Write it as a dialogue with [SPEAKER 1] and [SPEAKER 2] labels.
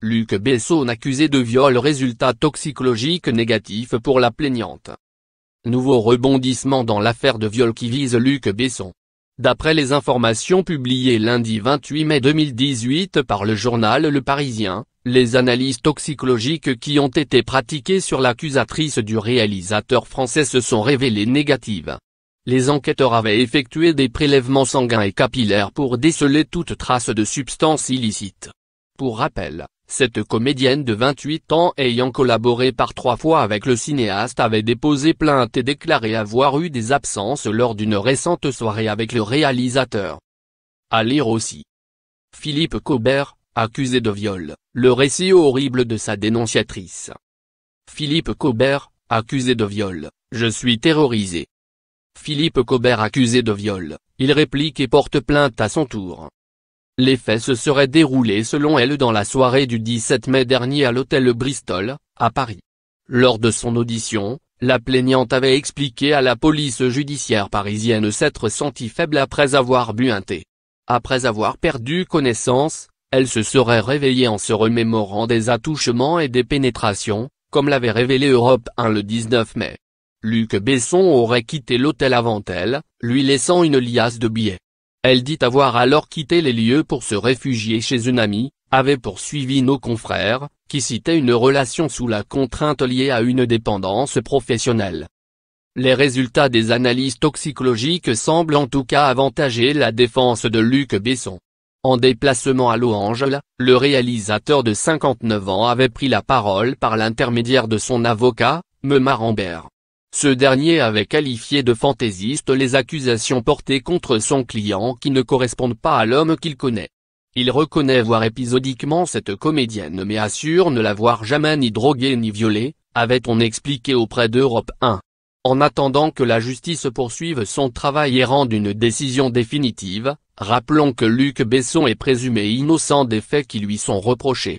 [SPEAKER 1] Luc Besson accusé de viol, résultat toxicologique négatif pour la plaignante. Nouveau rebondissement dans l'affaire de viol qui vise Luc Besson. D'après les informations publiées lundi 28 mai 2018 par le journal Le Parisien, les analyses toxicologiques qui ont été pratiquées sur l'accusatrice du réalisateur français se sont révélées négatives. Les enquêteurs avaient effectué des prélèvements sanguins et capillaires pour déceler toute trace de substance illicite. Pour rappel, cette comédienne de 28 ans ayant collaboré par 3 fois avec le cinéaste avait déposé plainte et déclaré avoir eu des absences lors d'une récente soirée avec le réalisateur. À lire aussi. Philippe Cobert, accusé de viol, le récit horrible de sa dénonciatrice. Philippe Cobert, accusé de viol, je suis terrorisé. Philippe Cobert accusé de viol, il réplique et porte plainte à son tour. Les faits se seraient déroulés selon elle dans la soirée du 17 mai dernier à l'hôtel Bristol, à Paris. Lors de son audition, la plaignante avait expliqué à la police judiciaire parisienne s'être sentie faible après avoir bu un thé. Après avoir perdu connaissance, elle se serait réveillée en se remémorant des attouchements et des pénétrations, comme l'avait révélé Europe 1 le 19 mai. Luc Besson aurait quitté l'hôtel avant elle, lui laissant une liasse de billets. Elle dit avoir alors quitté les lieux pour se réfugier chez une amie, avait poursuivi nos confrères, qui citaient une relation sous la contrainte liée à une dépendance professionnelle. Les résultats des analyses toxicologiques semblent en tout cas avantager la défense de Luc Besson. En déplacement à Los Angeles, le réalisateur de 59 ans avait pris la parole par l'intermédiaire de son avocat, Mema Rambert. Ce dernier avait qualifié de fantaisiste les accusations portées contre son client qui ne correspondent pas à l'homme qu'il connaît. Il reconnaît voir épisodiquement cette comédienne mais assure ne l'avoir jamais ni droguée ni violée, avait-on expliqué auprès d'Europe 1. En attendant que la justice poursuive son travail et rende une décision définitive, rappelons que Luc Besson est présumé innocent des faits qui lui sont reprochés.